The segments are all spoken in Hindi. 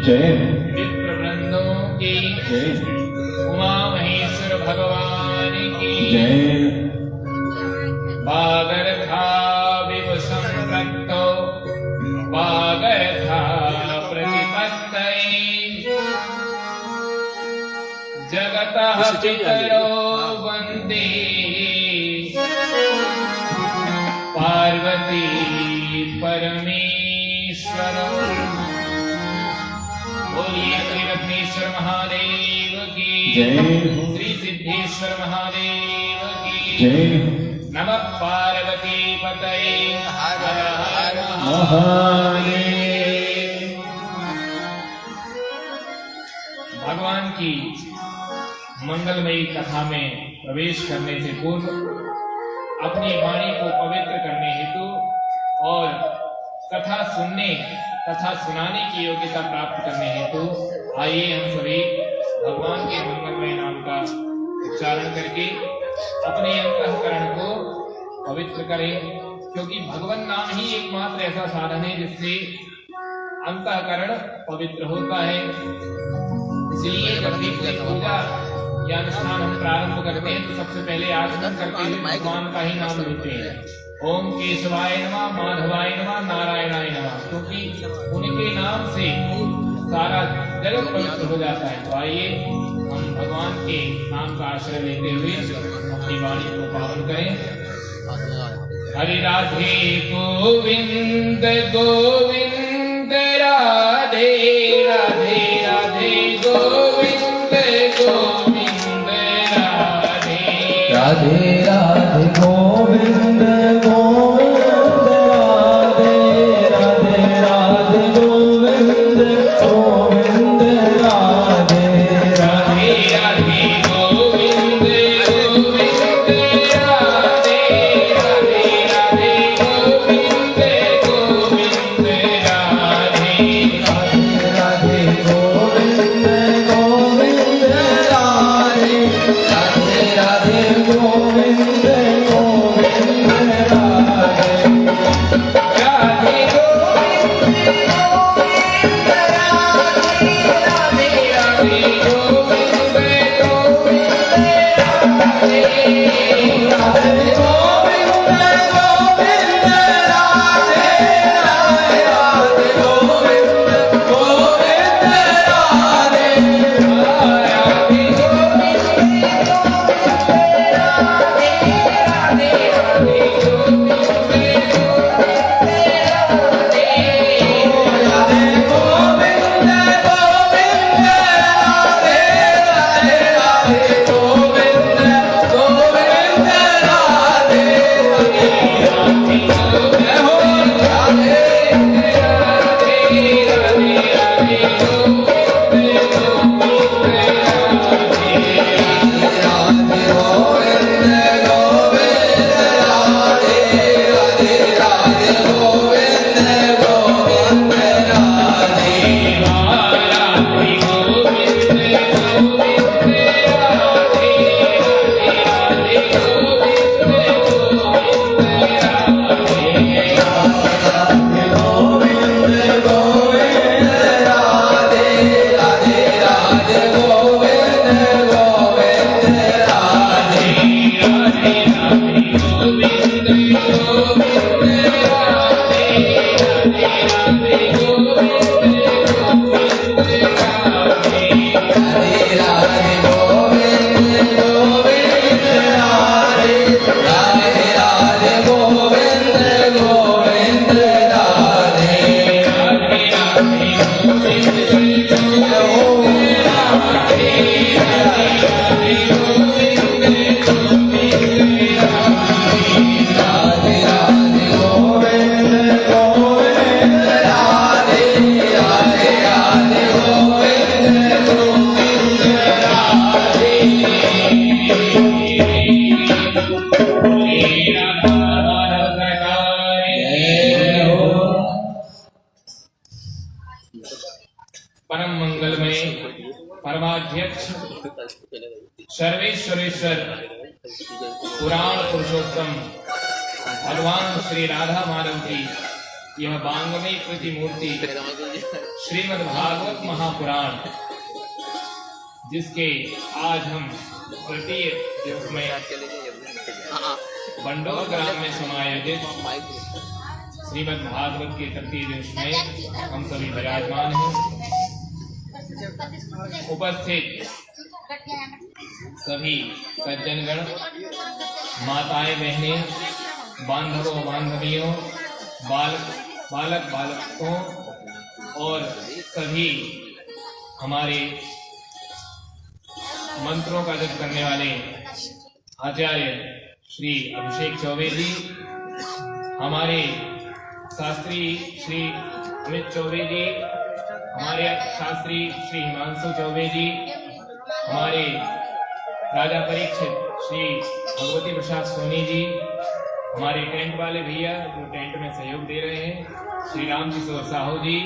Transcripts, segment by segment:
जय। विप्रवृंदों की जय। उमा महेश्वर भगवान की जय। वागर्था विव संप्रक्तो वागर्था प्रतिपत्तये जगतः पितरो वन्दे पार्वती परमेश्वरौ। बोलिए श्री रत्नेश्वर महादेव की जय। श्री सिद्धेश्वर महादेव की जय। नमः पार्वती पतये हर हर महादेव। भगवान की मंगलमयी कथा में प्रवेश करने से पूर्व अपनी वाणी को पवित्र करने हेतु और कथा सुनने तथा सुनाने की योग्यता प्राप्त करने हेतु आइए हम सभी भगवान के मंगलमय नाम का उच्चारण करके अपने अंतःकरण को पवित्र करें, क्योंकि भगवान नाम ही एकमात्र ऐसा साधन है जिससे अंतःकरण पवित्र होता है। इसलिए जब भी कोई पूजा या अनुष्ठान हम प्रारंभ करते हैं तो सबसे पहले आचमन करते हुए भगवान का ही नाम लेते हैं। ओम केशवाय नमः, माधवाय नमः, नारायणाय नमः, क्योंकि उनके नाम से सारा जगत पवित्र हो जाता है। तो आइए हम भगवान के नाम का आश्रय लेते हुए अपनी वाणी को पावन करें। हरि राधे गोविंद गोविंद राधे राधे राधे गोविंद गोविंद राधे राधे राधे गोविंद गोविंद राधे राधे राधे गोविंद गोविंद राधे राधे राधे गोविंद गोविंद राधे राधे राधे गोविंद गोविंद राधे राधे गोविंद गोविंद राधे राधे राधे गोविंद गोविंद राधे राधे गोविंद गोविंद राधे राधे राधे गोविंद गोविंद राधे राधे गोविंद गोविंद राधे राधे राधे गोविंद गोविंद राधे राधे गोविंद राधे राधे राधे गोविंद राधे गोविंद गोविंद राधे राधे राधे गोविंद गोविंद राधे जय हो राधे राधे गोविंद गोविंद राधे राधे राधे गोविंद गोविंद राधे राधे गोविंद गोविंद राधे राधे राधे गोविंद गोविंद राधे राधे राधे गोविंद गोविंद राधे राधे राधे गोविंद गोविंद राधे राधे राधे गोविंद गोविंद राधे राधे राधे गोविंद गोविंद जय हो। परम मंगलमय परमाध्यक्ष सर्वेश्वरेश्वर पुराण पुरुषोत्तम भगवान श्री राधा माधव की यह बांगमयी प्रतिमूर्ति श्रीमद् भागवत महापुराण, जिसके आज हम तृतीय दिवस में बंडोर ग्राम में समायोजित श्रीमद् भागवत के तृतीय दिवस में हम सभी विराजमान हैं। उपस्थित सभी सज्जनगण, माताएं बहनें, बांधवों बांधवियों, बालक बालकों और सभी हमारे मंत्रों का जप करने वाले आचार्य श्री अभिषेक चौबे जी, हमारे शास्त्री श्री अमित चौबे जी, हमारे शास्त्री श्री हिमांशु चौबे जी, हमारे राजा परीक्षित श्री भगवती प्रसाद सोनी जी, हमारे टेंट वाले भैया जो टेंट में सहयोग दे रहे हैं श्री राम किशोर साहू जी,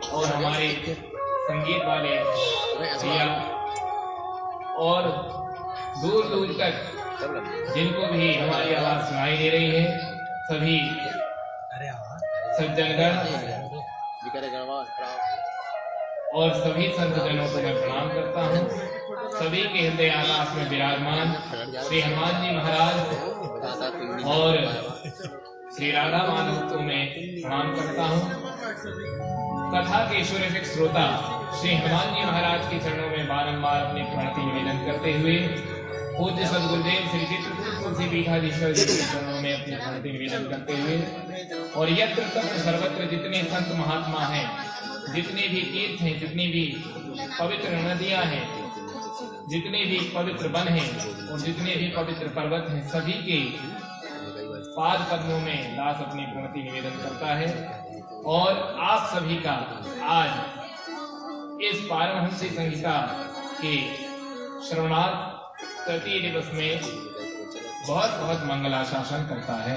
और हमारे संगीत वाले भैया, और दूर दूर तक जिनको भी हमारी आवाज सुनाई दे रही है, सभी सज्जनगण और सभी संतजनों को मैं प्रणाम करता हूँ। सभी के हृदय आकाश में विराजमान श्री हनुमान जी महाराज और श्री राधा माधव को मैं प्रणाम करता हूँ। कथा के सुरसिक श्रोता श्री हनुमान जी महाराज के चरणों में बारंबार अपनी प्रणति निवेदन करते हुए पूज्य सद्गुरुदेव श्री चित्रकूट तुलसी पीठाधीश्वर जी के चरणों में अपनी प्रणति निवेदन करते हुए, और यत्र तत्र सर्वत्र जितने संत महात्मा हैं, जितने भी तीर्थ हैं, जितनी भी पवित्र नदियां हैं, जितने भी पवित्र वन हैं और जितने भी पवित्र पर्वत हैं, सभी के पाद पद्मों में दास अपनी प्रणति निवेदन करता है। और आप सभी का आज इस पारमहंसी संहिता के श्रवणार्थ तृतीय दिवस में बहुत बहुत मंगलाशासन करता है।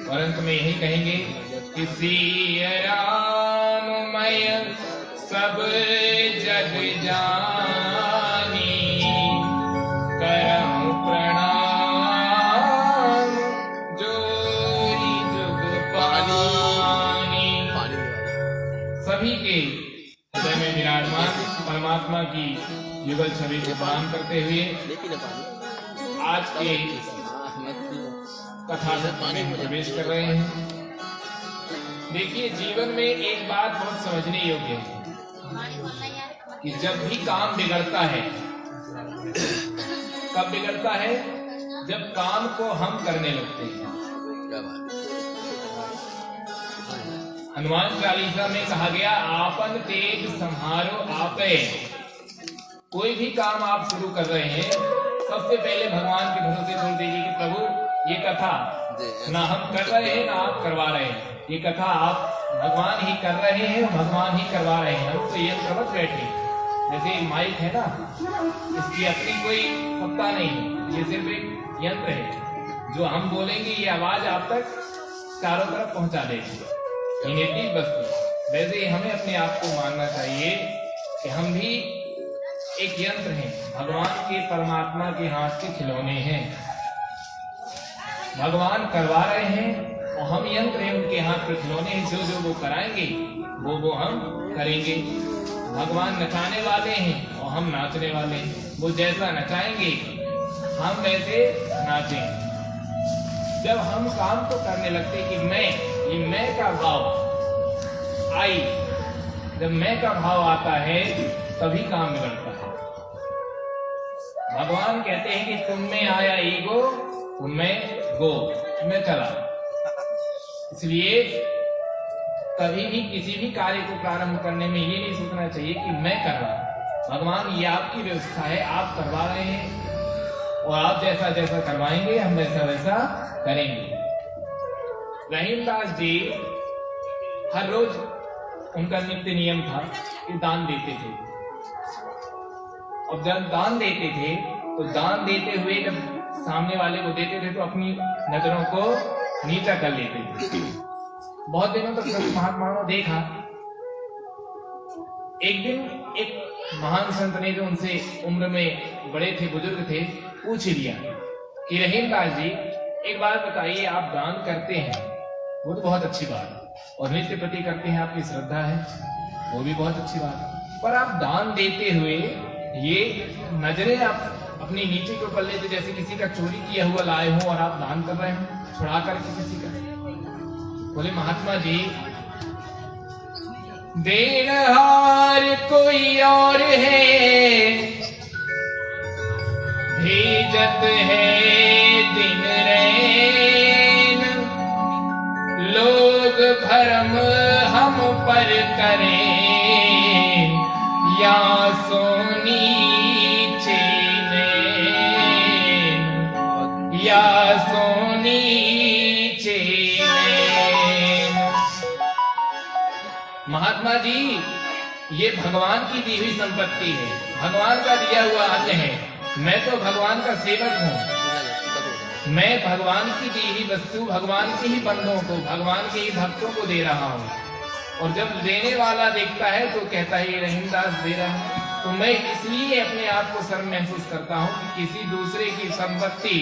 और अंत में यही कहेंगे कि सिया राममय सब जग जानी, करहु प्रणाम जोरी जुग पानी। सभी के हृदय में विराजमान परमात्मा की युगल छवि को प्रणाम करते हुए आज के कथा में हम प्रवेश कर रहे हैं। देखिए, जीवन में एक बात बहुत समझने योग्य है कि जब भी काम बिगड़ता है, कब बिगड़ता है? जब काम को हम करने लगते हैं। हनुमान चालीसा में कहा गया, आपन तेज संहारो आपे। कोई भी काम आप शुरू कर रहे हैं, सबसे पहले भगवान के भरोसे छोड़ दीजिए कि प्रभु ये कथा ना हम कर रहे हैं ना आप करवा रहे हैं, ये कथा आप भगवान ही कर रहे हैं, भगवान ही करवा रहे हैं। हम तो ये समझ बैठे, जैसे माइक है ना, इसकी अपनी कोई सत्ता नहीं है, ये सिर्फ एक यंत्र है। जो हम बोलेंगे ये आवाज आप तक चारों तरफ पहुंचा देगी, ये निर्जीव वस्तु। वैसे हमें अपने आप को मानना चाहिए कि हम भी एक यंत्र हैं, भगवान के परमात्मा के हाथ के खिलौने हैं। भगवान करवा रहे हैं और हम यंत्र हैं, उनके हाथ के खिलौने हैं। जो जो वो कराएंगे वो हम करेंगे। भगवान नचाने वाले हैं और हम नाचने वाले हैं। वो जैसा नचाएंगे हम वैसे नाचेंगे। जब हम काम तो करने लगते कि ये मैं का भाव आई, जब मैं का भाव आता है तभी काम बिगड़ता है। भगवान कहते हैं कि तुम में आया ईगो, तुम में गो, मैं चला। इसलिए कभी भी किसी भी कार्य को प्रारंभ करने में ये नहीं सोचना चाहिए कि मैं कर रहा हूं। भगवान, ये आपकी व्यवस्था है, आप करवा रहे हैं और आप जैसा जैसा करवाएंगे हम वैसा वैसा करेंगे। रहीमदास जी हर रोज उनका नित्य नियम था कि दान देते थे। और जब दान देते थे तो दान देते हुए जब सामने वाले को देते थे तो अपनी नजरों को नीचा कर लेते थे। बहुत दिनों तक सभी महात्माओं ने देखा। एक दिन एक महान संत ने, जो उनसे उम्र में बड़े थे, बुजुर्ग थे, पूछ लिया कि रहीमदास जी एक बात बताइए, आप दान करते हैं वो तो बहुत अच्छी बात है, और नित्य प्रति करते हैं, आपकी श्रद्धा है, वो भी बहुत अच्छी बात है। पर आप दान देते हुए ये नजरें आप अपनी नीचे के ऊपर लेते, जैसे किसी का चोरी किया हुआ लाए हो और आप दान कर रहे हो छुड़ा करके किसी का। बोले महात्मा जी, देनहार कोई और है, भेजत है दिन रैन, लोग भरम हम पर करें, या सोनी चेनैन, या सोनी चेनैन। महात्मा जी, ये भगवान की दी हुई संपत्ति है, भगवान का दिया हुआ अन्न है। मैं तो भगवान का सेवक हूँ, मैं भगवान की दी हुई वस्तु भगवान के ही बंदों को, भगवान के ही भक्तों को दे रहा हूँ। और जब देने वाला देखता है तो कहता है ये रहीमदास दे रहा है। तो मैं इसलिए अपने आप को शर्म महसूस करता हूँ कि किसी दूसरे की संपत्ति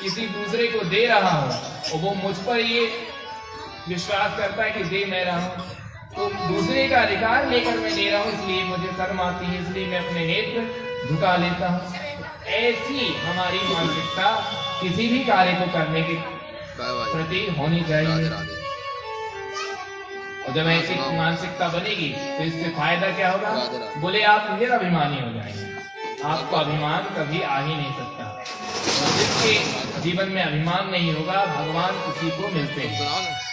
किसी दूसरे को दे रहा हूँ, और वो मुझ पर ये विश्वास करता है कि दे मैं रहा हूँ, तो दूसरे का अधिकार लेकर मैं दे रहा हूँ, इसलिए मुझे शर्म आती है, इसलिए मैं अपने नेत्र झुका लेता हूँ। ऐसी हमारी मानसिकता किसी भी कार्य को करने के प्रति होनी चाहिए। और जब ऐसी मानसिकता बनेगी तो इससे फायदा क्या होगा? बोले आप निर अभिमानी हो जाएंगे, आपको अभिमान कभी आ ही नहीं सकता। और जिसके जीवन में अभिमान नहीं होगा, भगवान उसी को मिलते हैं।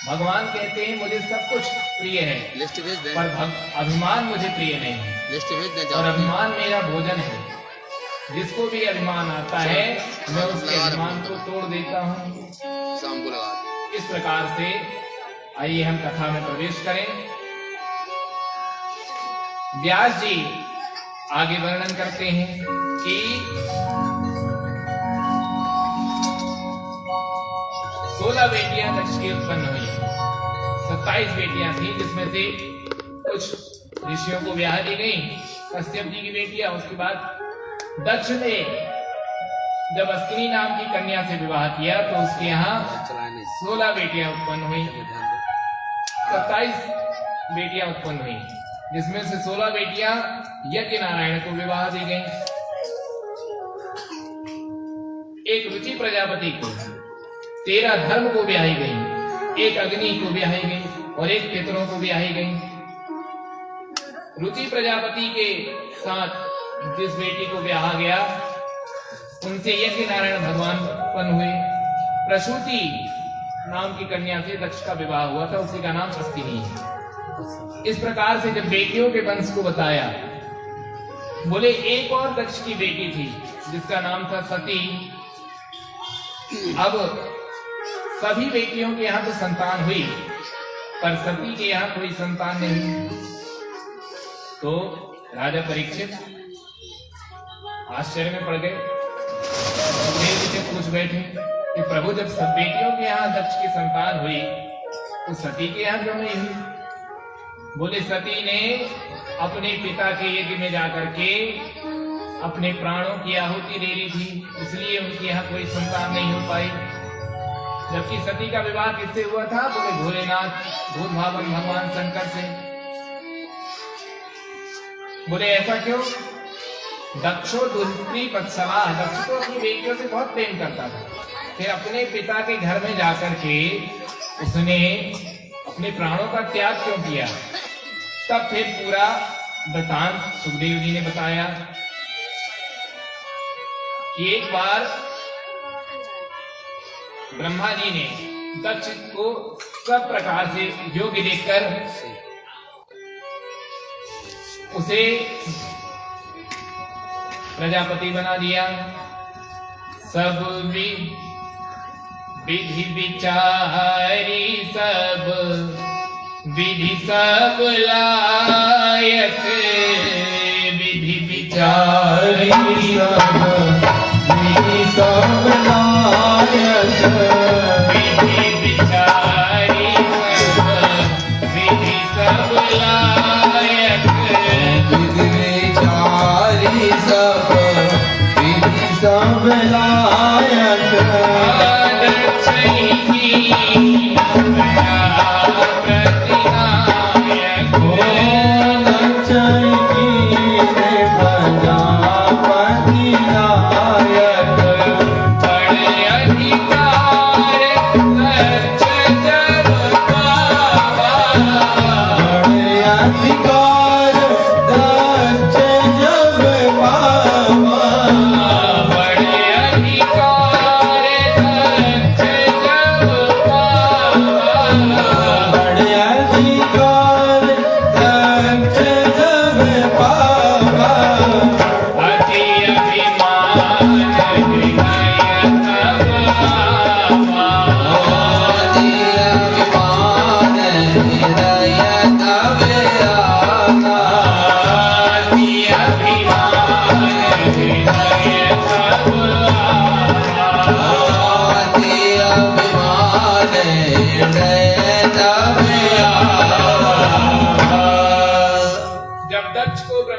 भगवान कहते हैं मुझे सब कुछ प्रिय है, पर अभिमान मुझे प्रिय नहीं है, और अभिमान मेरा भोजन है। जिसको भी अभिमान आता है मैं उसके अभिमान को तोड़ देता हूँ। इस प्रकार से आइए हम कथा में प्रवेश करें। व्यास जी आगे वर्णन करते हैं कि 16 बेटियां दक्ष की उत्पन्न हुई, 27 बेटियां थी, जिसमें से कुछ ऋषियों को ब्याह दी गई, कश्यप जी की बेटियां। उसके बाद दक्ष ने जब अश्विनी नाम की कन्या से विवाह किया तो उसके यहाँ 16 बेटियां उत्पन्न हुई, 27 बेटियां उत्पन्न हुई, जिसमें से 16 बेटियां यज्ञ नारायण को विवाह दी गई। एक रुचि प्रजापति को, 13 धर्म को ब्याही गई, एक अग्नि को ब्याही गई और एक पितरों को ब्याही गई। रुचि प्रजापति के साथ जिस बेटी को ब्याहा गया उनसे यज्ञ नारायण भगवान उत्पन्न हुए। प्रसूति नाम की कन्या से दक्ष का विवाह हुआ था, उसी का नाम अश्विनी है। इस प्रकार से जब बेटियों के वंश को बताया, बोले एक और दक्ष की बेटी थी जिसका नाम था सती। अब सभी बेटियों के यहाँ तो संतान हुई, पर सती के यहाँ कोई संतान नहीं। तो राजा परीक्षित आश्चर्य में पड़ गए, देव जी से पूछ बैठे कि प्रभु जब सब बेटियों के यहाँ दक्ष की संतान हुई तो सती के यहाँ क्यों नहीं हुई? बोले सती ने अपने पिता के यज्ञ में जाकर के अपने प्राणों की आहुति दे रही थी, इसलिए उनके यहाँ कोई संतान नहीं हो पाई। जबकि सती का विवाह किससे हुआ था? बोले भोलेनाथ भूत भावन भगवान शंकर से। बोले ऐसा क्यों? दक्षो दुहित्री वत्सला, दक्ष तो अपनी बेटियों से बहुत प्रेम करता था, फिर अपने पिता के घर में जाकर के उसने अपने प्राणों का त्याग क्यों किया? तब फिर पूरा वृतांत सुखदेव जी ने बताया कि एक बार ब्रह्मा जी ने दक्ष को सब प्रकार से योग्य देखकर उसे प्रजापति बना दिया। सब विधि विचारी, सब विधि सब लायक, विधि विचारी सब विधि सब लायक, विधि विचारी सब विधि सब लायक, विधि विचारी सब विधि सब लायक। दक्ष ही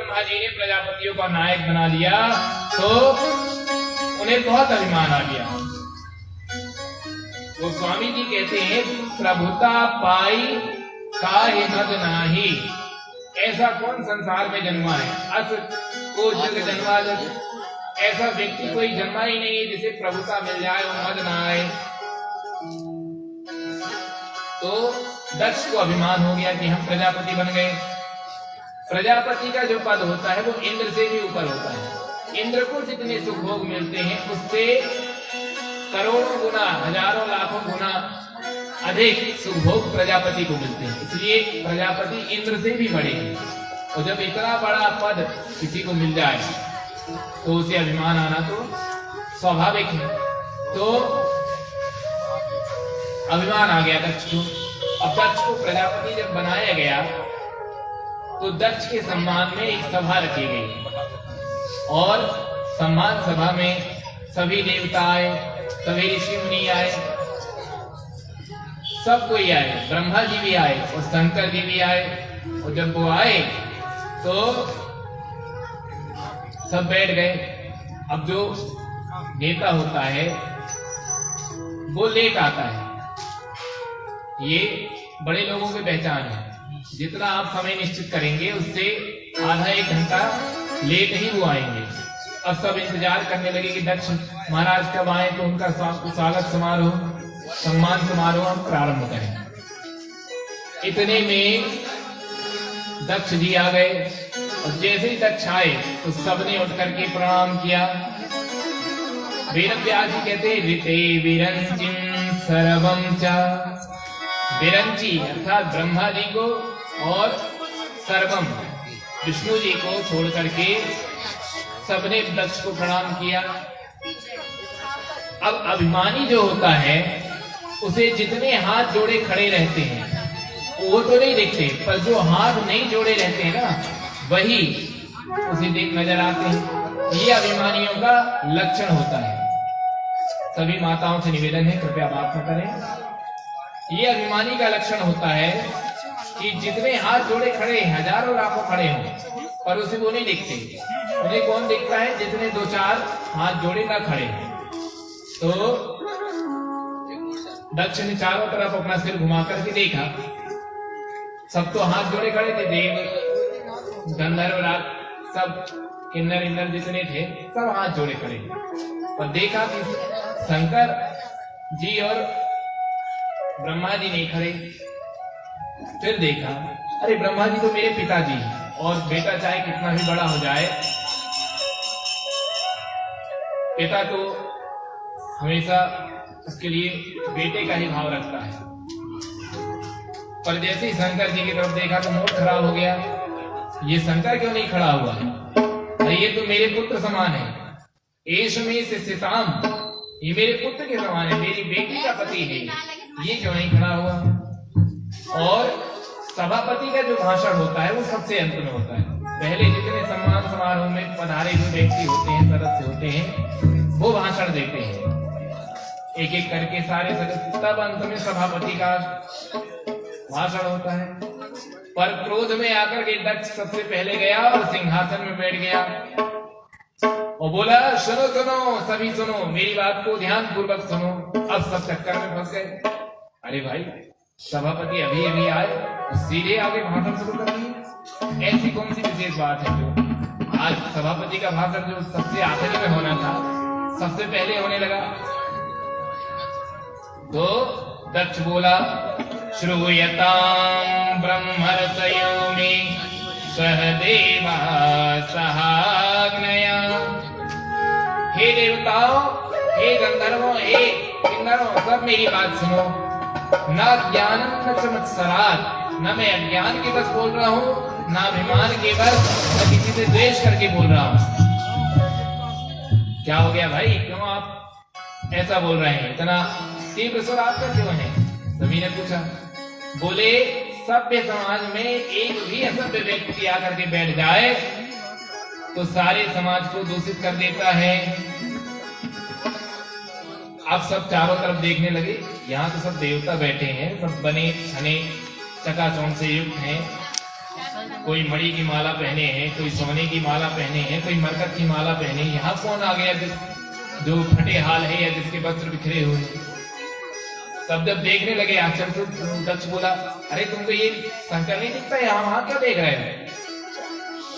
ब्रह्मा जी ने प्रजापतियों का नायक बना दिया तो उन्हें बहुत अभिमान आ गया। वो स्वामी जी कहते हैं प्रभुता पाई काहे मद नाही, ऐसा कौन संसार में जन्मा है, अस को जग जन्मा जग, ऐसा व्यक्ति कोई जन्मा ही नहीं है जिसे प्रभुता मिल जाए और मद ना आए। तो दक्ष को अभिमान हो गया कि हम प्रजापति बन गए। प्रजापति का जो पद होता है वो इंद्र से भी ऊपर होता है। इंद्र को जितने सुख भोग मिलते हैं उससे करोड़ों गुना, हजारों लाखों गुना अधिक सुख भोग प्रजापति को मिलते हैं। इसलिए प्रजापति इंद्र से भी बड़े हैं। और जब इतना बड़ा पद किसी को मिल जाए तो उसे अभिमान आना तो स्वाभाविक है। तो अभिमान आ गया दक्ष को। अब दक्ष को प्रजापति जब बनाया गया तो दक्ष के सम्मान में एक सभा रखी गई और सम्मान सभा में सभी देवता आए, सभी ऋषि मुनि आए, सब कोई आए, ब्रह्मा जी भी आए और शंकर जी भी आए। और जब वो आए तो सब बैठ गए। अब जो नेता होता है वो लेट आता है, ये बड़े लोगों की पहचान है। जितना आप समय निश्चित करेंगे उससे आधा एक घंटा लेट ही वो आएंगे। अब सब इंतजार करने लगे कि दक्ष महाराज कब आए तो उनका स्वागत समारोह, सम्मान समारोह हम प्रारंभ करें। इतने में दक्ष जी आ गए और जैसे ही दक्ष आए तो सबने उठ करके प्रणाम किया। वेद व्यास जी कहते हैं ऋते विरंचिं सर्वं च, विरंची अर्थात ब्रह्मा जी को और सर्वम विष्णु जी को छोड़ करके सबने दक्ष को प्रणाम किया। अब अभिमानी जो होता है उसे जितने हाथ जोड़े खड़े रहते हैं वो तो नहीं दिखते, पर जो हाथ नहीं जोड़े रहते हैं ना वही उसे देख नजर आते हैं। ये अभिमानियों का लक्षण होता है। सभी माताओं से निवेदन है कृपया बात न करें। ये अभिमानी का लक्षण होता है कि जितने हाथ जोड़े खड़े हैं, हजारों लाखों खड़े हों, पर उसे वो नहीं दिखते। उन्हें कौन दिखता है? जितने दो चार हाथ जोड़े ना खड़े हैं। तो दक्ष ने चारों तरफ अपना सिर घुमा करके देखा, सब तो हाथ जोड़े खड़े थे। देव गंधर्व राज सब किन्नर इंद्र जितने थे सब हाथ जोड़े खड़े। और देखा कि शंकर जी और ब्रह्मा जी नहीं खड़े। फिर देखा अरे ब्रह्मा जी तो मेरे पिताजी हैं और बेटा चाहे कितना भी बड़ा हो जाए पिता तो हमेशा उसके लिए बेटे का ही भाव रखता है। पर जैसे ही शंकर जी की तरफ देखा तो मूड खराब हो गया। ये शंकर क्यों नहीं खड़ा हुआ? अरे ये तो मेरे पुत्र समान है। एश में शिष्यताम, ये मेरे पुत्र के समान है, मेरी बेटी का पति है, ये क्यों नहीं खड़ा हुआ? और सभापति का जो भाषण होता है वो सबसे अंत में होता है। पहले जितने सम्मान समारोह में पधारे हुए व्यक्ति होते हैं, सदस्य होते हैं, वो भाषण देते हैं एक एक करके सारे सदस्य, तब अंत में सभापति का भाषण होता है। पर क्रोध में आकर के दक्ष सबसे पहले गया और सिंहासन में बैठ गया और बोला सुनो सुनो सभी सुनो, मेरी बात को ध्यान पूर्वक सुनो। अब सब चक्कर में फंस गए। अरे भाई सभापति अभी अभी आए और सीधे आगे भाषण शुरू कर दिए। ऐसी कौन सी विशेष बात है जो आज सभापति का भाषण जो सबसे आखिरी में होना था सबसे पहले होने लगा? तो दक्ष बोला श्रूयतां ब्रह्मर्षयो मे सहदेवा सहाग्नया। हे देवताओं, हे गंधर्वों, हे किन्नरों, सब मेरी बात सुनो। न ज्ञानम न चमत्सरात्, न मैं अज्ञान के बस बोल रहा हूँ, न अभिमान के बस, न किसी से द्वेष करके बोल रहा हूँ। क्या हो गया भाई, क्यों आप ऐसा बोल रहे हैं? इतना तीव्र स्वर आपका क्यों है? सभी ने पूछा। बोले सभ्य समाज में एक भी असभ्य व्यक्ति आकर के बैठ जाए तो सारे समाज को दूषित कर देता है। अब सब चारों तरफ देखने लगे, यहाँ तो सब देवता बैठे हैं, सब बने ठने चकाचौंध से युक्त हैं कोई मणि की माला पहने हैं, कोई सोने की माला पहने हैं, कोई मरकत की माला पहने हैं। यहाँ कौन आ गया जो फटे हाल है या जिसके वस्त्र बिखरे हुए? सब जब देखने लगे आश्चर्य, तो दक्ष बोला, अरे तुमको ये शंकर नहीं दिखता है, वहां क्यों देख रहे हो?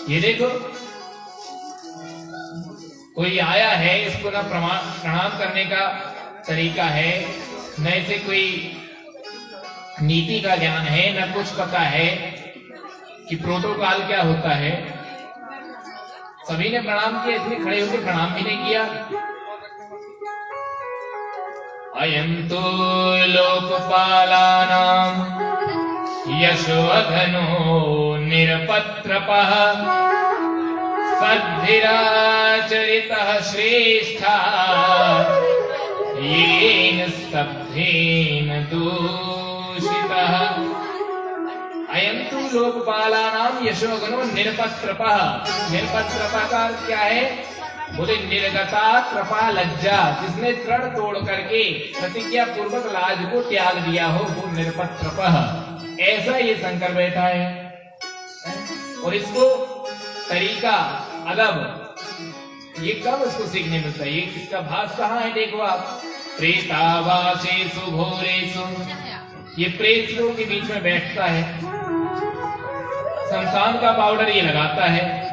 ये देखो, कोई आया है, इसको ना प्रणाम करने का तरीका है, न इसे कोई नीति का ज्ञान है, न कुछ पता है कि प्रोटोकॉल क्या होता है। सभी ने प्रणाम किया, इसने खड़े होकर प्रणाम भी नहीं किया। अयं तु लोकपालानां यशोधनो निरपत्रपः सद्भिराचरितः श्रेष्ठा येन स्तब्धेन दूषितः। अयं तु लोकपालानां यशोगनो निरपत्रपः। निरपत्रपः का अर्थ क्या है? बोले निर्गता कृपा लज्जा, जिसने तृण तोड़ करके प्रतिज्ञा पूर्वक लाज को त्याग दिया हो, वो निरपत्रपः। ऐसा ये शंकर बैठा है। और इसको तरीका अदब ये कब उसको सीखने मिलता है? ये इसका भास कहाँ है? देखो आप, प्रेतावासेषु घोरेषु, ये प्रेत लोगों के बीच में बैठता है, शमशान का पाउडर ये लगाता है,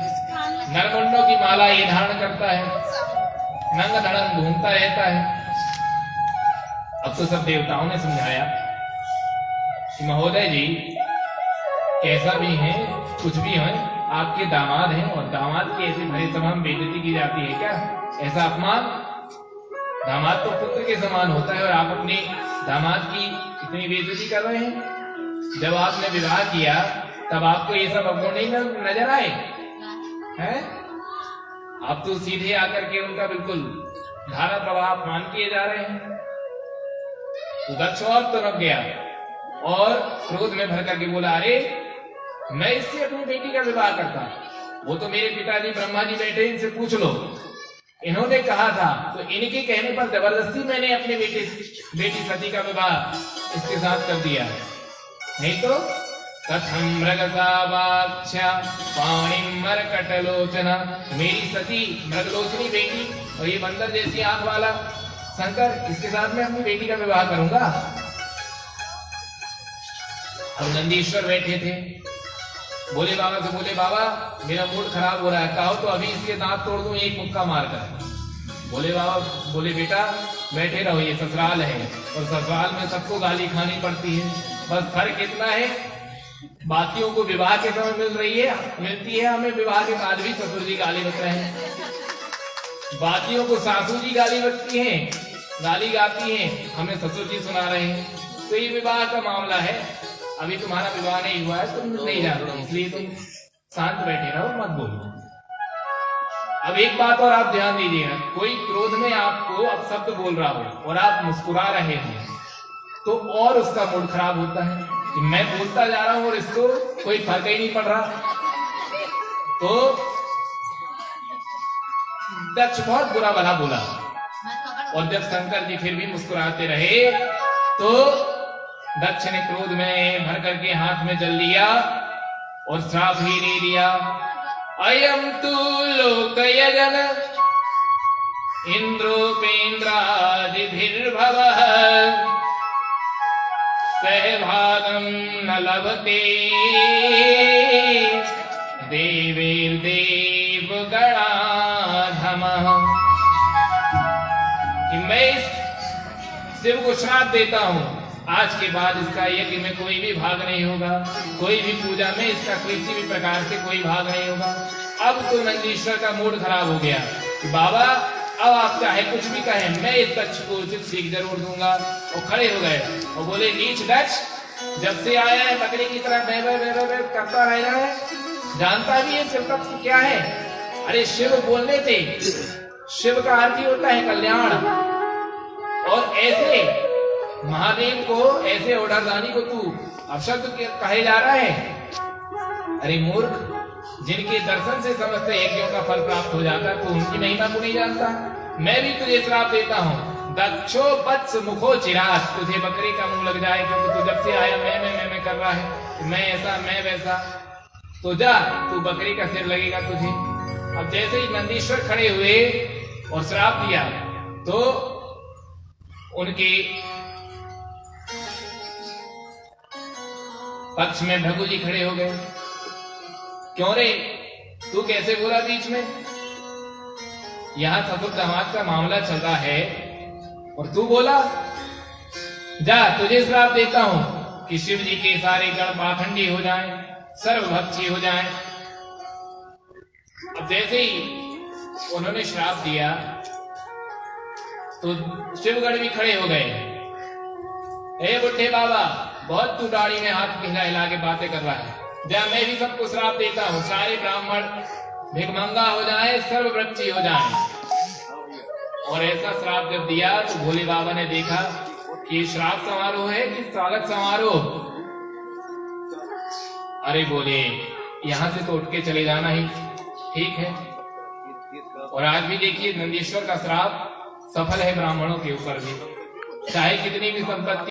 नरमुंडों की माला ये धारण करता है, नंग धड़ंग घूमता रहता है। अब तो सब देवताओं ने समझाया कि महोदय जी कैसा भी है, कुछ भी है, आपके दामाद हैं और दामाद की ऐसी भरी सभा में बेइज्जती की जाती है क्या? ऐसा अपमान! दामाद तो पुत्र के समान होता है और आप अपने दामाद की इतनी बेइज्जती कर रहे हैं। जब आपने विवाह किया तब आपको ये सब अवगुण नहीं नजर आए हैं? आप तो सीधे आकर के उनका बिल्कुल धारा प्रवाह अपमान किए जा रहे हैं। तो दक्ष और तनक गया और क्रोध में भर करके बोला, अरे मैं इससे अपनी बेटी का विवाह करता, वो तो मेरे पिताजी ब्रह्मा जी बैठे, इनसे पूछ लो, इन्होंने कहा था, तो इनके कहने पर जबरदस्ती मैंने अपनी बेटी सती का विवाह इसके साथ कर दिया है। नहीं तो कथम मृगसावाक्षा पाणिम मरकटलोचना, मेरी सती मृगलोचनी बेटी और ये बंदर जैसी आंख वाला शंकर, इसके साथ मैं अपनी बेटी का विवाह करूंगा। अब नंदीश्वर बैठे थे, बोले बाबा से, बोले बाबा मेरा मूड खराब हो रहा है, कहो तो अभी इसके दांत तोड़ दूं एक मुक्का मारकर। बोले बाबा, बोले बेटा बैठे रहो, ये ससुराल है और ससुराल में सबको गाली खानी पड़ती है, बस फर्क इतना है बाकियों को विवाह के समय मिलती है, हमें विवाह के बाद भी ससुर जी गाली बक रहे हैं, बाकियों को सासू जी गाली बकती हैं, गाली गाती हैं, हमें ससुर जी सुना रहे हैं। तो ये विवाह का मामला है, अभी तुम्हारा विवाह नहीं हुआ है, तुम नहीं जानते, इसलिए तुम शांत बैठे रहो, मत बोलो। अब एक बात और आप ध्यान दीजिएगा, कोई क्रोध में आपको अपशब्द बोल रहा हो और आप मुस्कुरा रहे हो तो और उसका मूड खराब होता है कि मैं बोलता जा रहा हूं और इसको कोई फर्क ही नहीं पड़ रहा। तो दक्ष बहुत बुरा भला बोला और जब शंकर जी फिर भी मुस्कुराते रहे तो दक्ष ने क्रोध में भर करके हाथ में जल लिया और श्राप ही दे दिया, अयम तु लोकयजन इंद्रोपेन्द्रादिभिर्भवः सहभागं न लभते देवैर्देवगणाधमः। कि मैं इस शिव को श्राप देता हूं, आज के बाद इसका यज्ञ में कोई भी भाग नहीं होगा, कोई भी पूजा में इसका किसी भी प्रकार से कोई भाग नहीं होगा। अब तो नंदीश्वर का मूड खराब हो गया कि बाबा अब आप चाहे कुछ भी कहें, मैं इस दक्ष को उचित सीख जरूर दूंगा। और खड़े हो गए और बोले, नीच दक्ष, जब से आया है बकरी की तरह बे करता रह रहा है, जानता भी है शिव का क्या है? अरे शिव बोलने से शिव का अर्थ ही होता है कल्याण, और ऐसे महादेव को, ऐसे ओढ़ादानी को तू अपशब्द कहे जा रहा है? अरे मूर्ख, जिनके दर्शन से समस्त यज्ञों का फल प्राप्त हो जाता है तो उनकी महिमा को नहीं जानता। मैं भी तुझे श्राप देता हूँ, दक्षो वत्स मुखो चिराग, तुझे बकरी का मुंह लग जाए, क्योंकि तू जब से आया मैं कर रहा है, मैं ऐसा मैं वैसा। तो जा, तू बकरी का सिर लगेगा तुझे। अब जैसे ही नंदीश्वर खड़े हुए और श्राप दिया तो उनके पक्ष में भृगु जी खड़े हो गए। क्यों रे, तू कैसे बोला बीच में? यहां ससुर दामाद का मामला चल रहा है और तू बोला? जा, तुझे श्राप देता हूं कि शिव जी के सारे गण पाखंडी हो जाएं, सर्वभक्षी हो जाएं। अब जैसे ही उन्होंने श्राप दिया तो शिवगण भी खड़े हो गए। हे बुढ़े बाबा, बहुत तू दाढ़ी में हाथ हिला हिला के बातें कर रहा है। जा, मैं भी सबको श्राप देता हूं, सारे ब्राह्मण भिखमंगा हो जाए, सर्वभक्षी हो जाए। और ऐसा श्राप जब दिया तो भोले बाबा ने देखा कि श्राप समारोह है कि स्वागत समारोह। अरे बोले, यहां से तो उठ के चले जाना ही ठीक है। और आज भी देखिए नंदीश्वर का श्राप सफल है ब्राह्मणों के ऊपर भी, चाहे कितनी भी संपत्ति